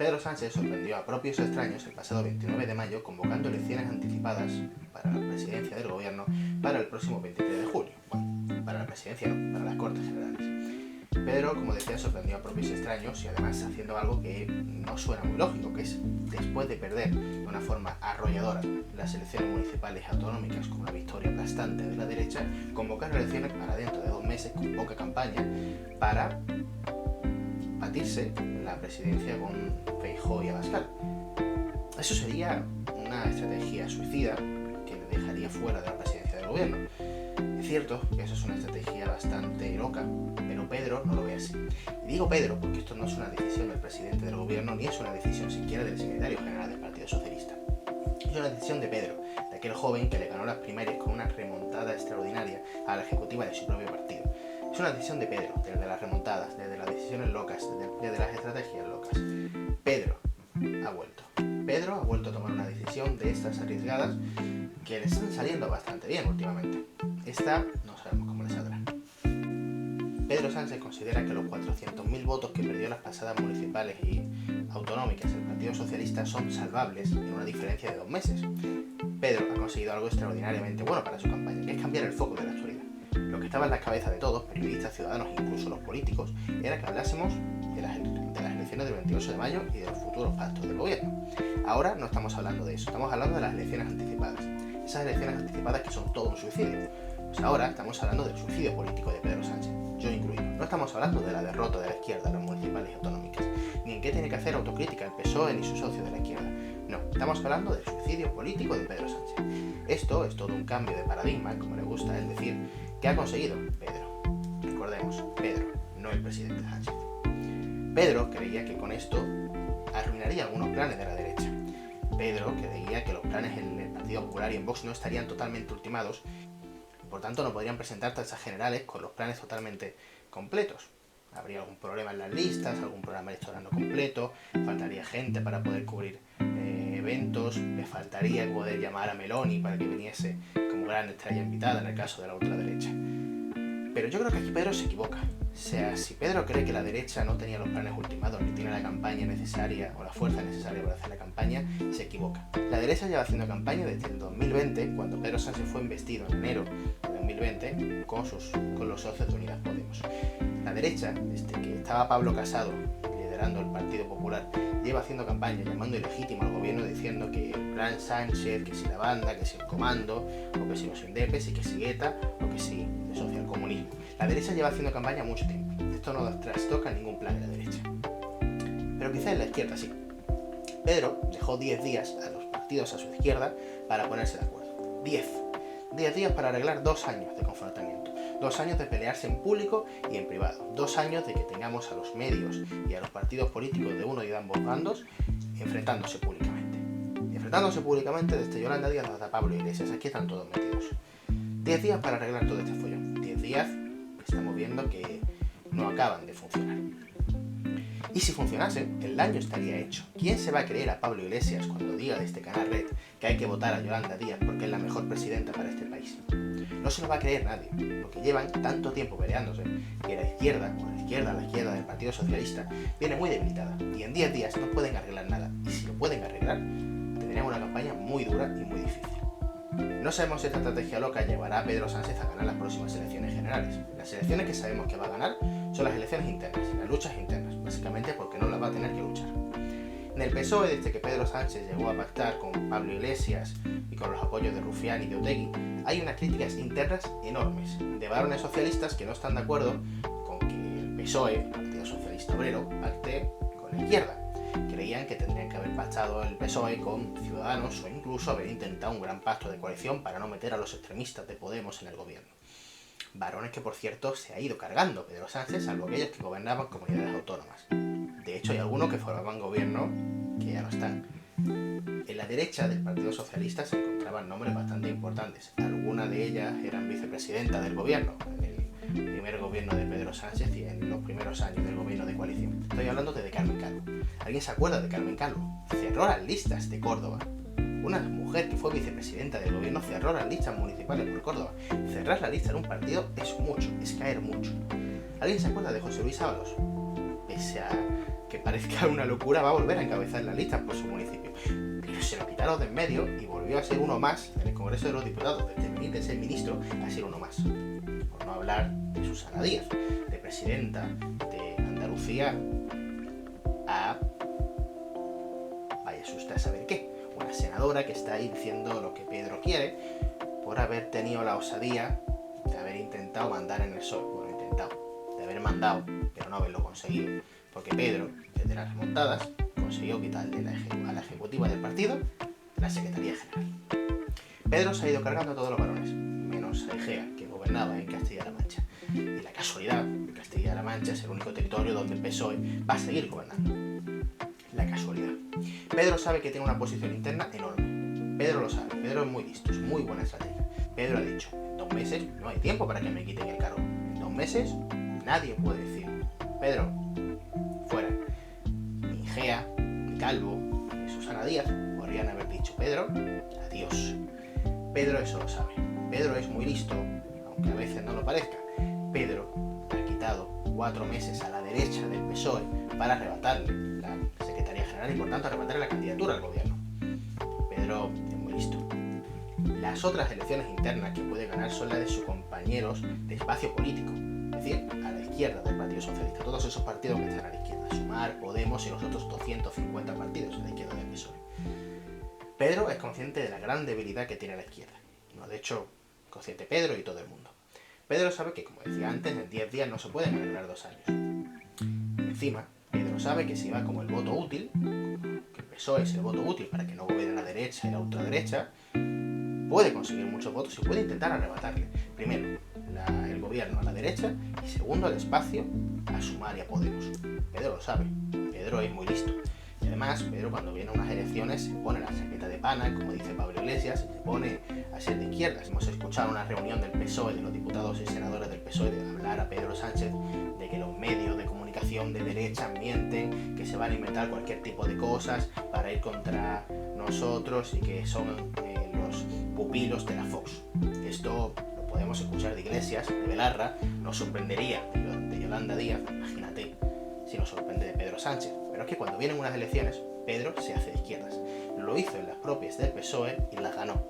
Pedro Sánchez sorprendió a propios extraños el pasado 29 de mayo convocando elecciones anticipadas para la presidencia del gobierno para el próximo 23 de julio. Bueno, para la presidencia no, para las Cortes Generales. Pedro, como decía, sorprendió a propios extraños y además haciendo algo que no suena muy lógico, que es, después de perder de una forma arrolladora las elecciones municipales y autonómicas con una victoria aplastante de la derecha, convocar elecciones para dentro de 2 meses con poca campaña para batirse la presidencia con Feijóo y Abascal. Eso sería una estrategia suicida que le dejaría fuera de la presidencia del gobierno. Es cierto que eso es una estrategia bastante loca, pero Pedro no lo ve así. Y digo Pedro porque esto no es una decisión del presidente del gobierno ni es una decisión siquiera del secretario general del Partido Socialista. Es una decisión de Pedro, de aquel joven que le ganó las primarias con una remontada extraordinaria a la ejecutiva de su propio partido. Es una decisión de Pedro, desde las remontadas, desde las decisiones locas, desde las estrategias locas. Pedro ha vuelto. Pedro ha vuelto a tomar una decisión de estas arriesgadas que le están saliendo bastante bien últimamente. Esta no sabemos cómo le saldrá. Pedro Sánchez considera que los 400.000 votos que perdió las pasadas municipales y autonómicas del Partido Socialista son salvables en una diferencia de 2 meses. Pedro ha conseguido algo extraordinariamente bueno para su campaña, que es cambiar el foco de la actualidad. Lo que estaba en la cabeza de todos, periodistas, ciudadanos e incluso los políticos, era que hablásemos de las elecciones del 28 de mayo y de los futuros pactos del gobierno. Ahora no estamos hablando de eso, estamos hablando de las elecciones anticipadas. Esas elecciones anticipadas que son todo un suicidio. Pues ahora estamos hablando del suicidio político de Pedro Sánchez, yo incluido. No estamos hablando de la derrota de la izquierda en las municipales y autonómicas, ni en qué tiene que hacer autocrítica el PSOE ni sus socios de la izquierda. No, estamos hablando del suicidio político de Pedro Sánchez. Esto es todo un cambio de paradigma, como le gusta a él decir, que ha conseguido Pedro. Recordemos, Pedro, no el presidente Sánchez. Pedro creía que con esto arruinaría algunos planes de la derecha. Pedro creía que los planes en el Partido Popular y en Vox no estarían totalmente ultimados, por tanto no podrían presentar tasas generales con los planes totalmente completos. Habría algún problema en las listas, algún programa electoral no completo, faltaría gente para poder cubrir eventos, le faltaría poder llamar a Meloni para que viniese como gran estrella invitada en el caso de la ultraderecha. Pero yo creo que aquí Pedro se equivoca. O sea, si Pedro cree que la derecha no tenía los planes ultimados ni tiene la campaña necesaria o la fuerza necesaria para hacer la campaña, se equivoca. La derecha lleva haciendo campaña desde el 2020, cuando Pedro Sánchez fue investido en enero de 2020 con los socios de Unidas Podemos. La derecha, desde que estaba Pablo Casado liderando el Partido Popular, lleva haciendo campaña llamando ilegítimo al gobierno diciendo que el plan Sánchez, que si la banda, que si el comando, o que si los indepes, y que si ETA, o que si el socialcomunismo. La derecha lleva haciendo campaña mucho tiempo. Esto no trastoca ningún plan de la derecha. Pero quizá en la izquierda sí. Pedro dejó 10 días a los partidos a su izquierda para ponerse de acuerdo. 10 días para arreglar 2 años de confrontamiento. 2 años de pelearse en público y en privado. 2 años de que tengamos a los medios y a los partidos políticos de uno y de ambos bandos enfrentándose públicamente. Enfrentándose públicamente desde Yolanda Díaz hasta Pablo Iglesias. Aquí están todos metidos. 10 días para arreglar todo este follón. 10 días que estamos viendo que no acaban de funcionar. Y si funcionasen, el daño estaría hecho. ¿Quién se va a creer a Pablo Iglesias cuando diga desde Canal Red que hay que votar a Yolanda Díaz porque es la mejor presidenta para este país? No se lo va a creer nadie, porque llevan tanto tiempo peleándose que la izquierda del Partido Socialista, viene muy debilitada y en 10 días no pueden arreglar nada. Y si lo pueden arreglar, tendrían una campaña muy dura y muy difícil. No sabemos si esta estrategia loca llevará a Pedro Sánchez a ganar las próximas elecciones generales. Las elecciones que sabemos que va a ganar son las elecciones internas, las luchas internas, básicamente porque no las va a tener que luchar. En el PSOE, desde que Pedro Sánchez llegó a pactar con Pablo Iglesias y con los apoyos de Rufián y de Otegi, hay unas críticas internas enormes de varones socialistas que no están de acuerdo con que el PSOE, el Partido Socialista Obrero, pacte con la izquierda. Creían que tendrían que haber pactado el PSOE con Ciudadanos o incluso haber intentado un gran pacto de coalición para no meter a los extremistas de Podemos en el gobierno. Varones que, por cierto, se ha ido cargando Pedro Sánchez, salvo aquellos que gobernaban comunidades autónomas. De hecho, hay algunos que formaban gobierno que ya no están. En la derecha del Partido Socialista se encontraban nombres bastante importantes. Algunas de ellas eran vicepresidentas del gobierno, en el primer gobierno de Pedro Sánchez y en los primeros años del gobierno de coalición. Estoy hablando de Carmen Calvo. ¿Alguien se acuerda de Carmen Calvo? Cerró las listas de Córdoba. Una mujer que fue vicepresidenta del gobierno cerró las listas municipales por Córdoba. Cerrar la lista en un partido es mucho, es caer mucho. ¿Alguien se acuerda de José Luis Ábalos? Pese a aunque parezca una locura, va a volver a encabezar la lista por su municipio. Pero se lo quitaron de en medio y volvió a ser uno más en el Congreso de los Diputados, desde venir de ser ministro a ser uno más. Por no hablar de Susana Díaz, de presidenta de Andalucía a... vaya usted a saber qué. Una senadora que está ahí diciendo lo que Pedro quiere por haber tenido la osadía de haber intentado mandar en el PSOE. Bueno, de haber mandado, pero no haberlo conseguido. Porque Pedro, desde las remontadas, consiguió quitarle a la ejecutiva del partido la Secretaría General. Pedro se ha ido cargando a todos los varones, menos a Egea, que gobernaba en Castilla-La Mancha. Y la casualidad, que Castilla-La Mancha es el único territorio donde el PSOE va a seguir gobernando. La casualidad. Pedro sabe que tiene una posición interna enorme. Pedro lo sabe, Pedro es muy listo, es muy buena estrategia. Pedro ha dicho, en 2 meses no hay tiempo para que me quiten el cargo. En 2 meses nadie puede decir, Pedro, fuera. Ni Egea, ni Calvo, ni Susana Díaz podrían haber dicho, Pedro, adiós. Pedro eso lo sabe. Pedro es muy listo, aunque a veces no lo parezca. Pedro ha quitado 4 meses a la derecha del PSOE para arrebatarle la Secretaría General y por tanto arrebatarle la candidatura al gobierno. Pedro es muy listo. Las otras elecciones internas que puede ganar son las de sus compañeros de espacio político, es decir, a la izquierda del Partido Socialista, todos esos partidos que están a la izquierda, Sumar, Podemos y los otros 250 partidos a la izquierda del PSOE. Pedro es consciente de la gran debilidad que tiene la izquierda, no, de hecho, consciente Pedro y todo el mundo. Pedro sabe que, como decía antes, en 10 días no se pueden arreglar 2 años. Encima, Pedro sabe que si va como el voto útil, que el PSOE es el voto útil para que no gobierne la derecha y la ultraderecha, puede conseguir muchos votos y puede intentar arrebatarle, primero, el gobierno a la derecha y segundo, el espacio a Sumar y a Podemos. Pedro lo sabe, Pedro es muy listo. Y además, Pedro cuando viene a unas elecciones se pone la chaqueta de pana, como dice Pablo Iglesias, se pone a ser de izquierdas. Hemos escuchado una reunión del PSOE, de los diputados y senadores del PSOE, de hablar a Pedro Sánchez de que los medios de comunicación de derecha mienten, que se van a inventar cualquier tipo de cosas para ir contra nosotros y que son los pupilos de la Fox. Esto lo podemos escuchar de Iglesias, de Belarra, nos sorprendería de Yolanda Díaz, imagínate si nos sorprende de Pedro Sánchez. Pero es que cuando vienen unas elecciones, Pedro se hace de izquierdas. Lo hizo en las propias del PSOE y las ganó.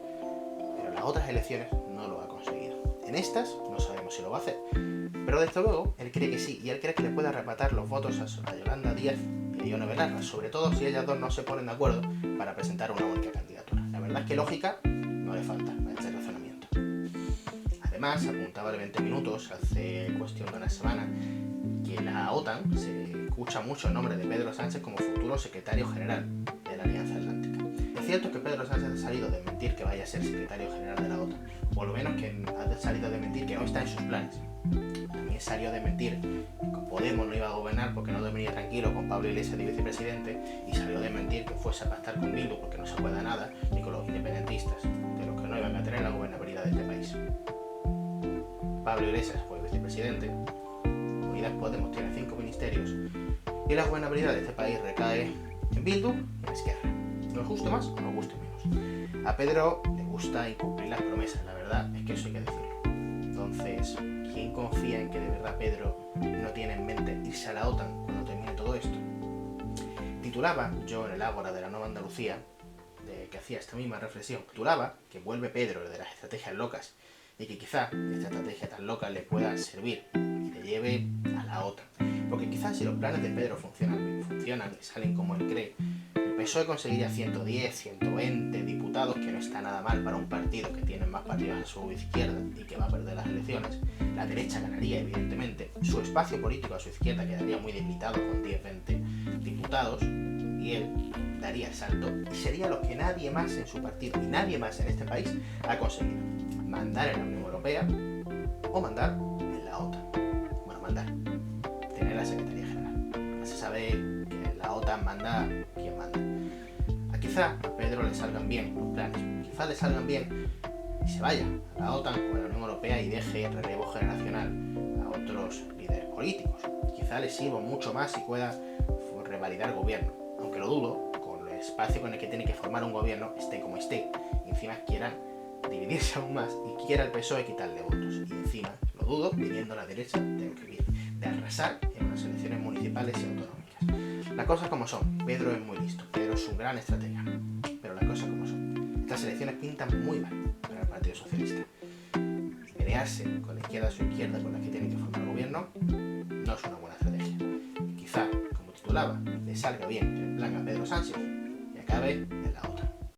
Pero en las otras elecciones no lo ha conseguido. En estas no sabemos si lo va a hacer. Pero desde luego, él cree que sí, y él cree que le puede arrebatar los votos a Yolanda Díaz y a Ione Belarra, sobre todo si ellas dos no se ponen de acuerdo para presentar una única candidatura. La verdad es que lógica no le falta a este razonamiento. Además, apuntaba de 20 minutos, hace cuestión de una semana, que la OTAN se escucha mucho el nombre de Pedro Sánchez como futuro secretario general de la Alianza Atlántica. Es cierto que Pedro Sánchez ha salido de mentir que vaya a ser secretario general de la OTAN, o por lo menos que ha salido de mentir que no está en sus planes. También salió de mentir que con Podemos no iba a gobernar porque no dormía tranquilo con Pablo Iglesias de vicepresidente, y salió de mentir que fuese a pactar con Bildu porque no se puede nada, ni con los independentistas, de los que no iban a tener la gobernabilidad de este país. Pablo Iglesias fue vicepresidente, Unidas Podemos tiene 5 ministerios y la gobernabilidad de este país recae en Bildu y en Esquerra. Nos guste más o nos guste menos. A Pedro le gusta incumplir las promesas, la verdad es que eso hay que decirlo. Entonces, ¿quién confía en que de verdad Pedro no tiene en mente irse a la OTAN cuando termine todo esto? Titulaba yo en el Ágora de la Nueva Andalucía, que hacía esta misma reflexión, titulaba que vuelve Pedro de las estrategias locas y que quizá esta estrategia tan loca le pueda servir y le lleve a la OTAN. Porque quizás si los planes de Pedro funcionan y salen como él cree, el PSOE conseguiría 110, 120 diputados, que no está nada mal para un partido que tiene más partidos a su izquierda y que va a perder las elecciones. La derecha ganaría, evidentemente. Su espacio político a su izquierda quedaría muy debilitado con 10-20 diputados y él daría el salto y sería lo que nadie más en su partido y nadie más en este país ha conseguido: mandar en la Unión Europea o mandar en la OTAN. Bueno, mandar, tener la Secretaría General. Ya se sabe que la OTAN manda quien manda. Quizá a Pedro le salgan bien los planes, quizá le salgan bien y se vaya a la OTAN o a la Unión Europea y deje el relevo generacional a otros líderes políticos. Quizá le sirva mucho más y pueda revalidar gobierno, aunque lo dudo, con el espacio con el que tiene que formar un gobierno, esté como esté, y encima quiera dividirse aún más y quiera el PSOE quitarle votos, y encima, lo dudo, viniendo a la derecha de lo que viene, de arrasar en unas elecciones municipales y autonómicas. Las cosas como son, Pedro es muy listo, Pedro es un gran estratega, pero las cosas como son. Estas elecciones pintan muy mal para el Partido Socialista. Pelearse con la izquierda a su izquierda con la que tienen que formar el gobierno no es una buena estrategia. Quizá, como titulaba, le salga bien el plan a Pedro Sánchez y acabe en la otra.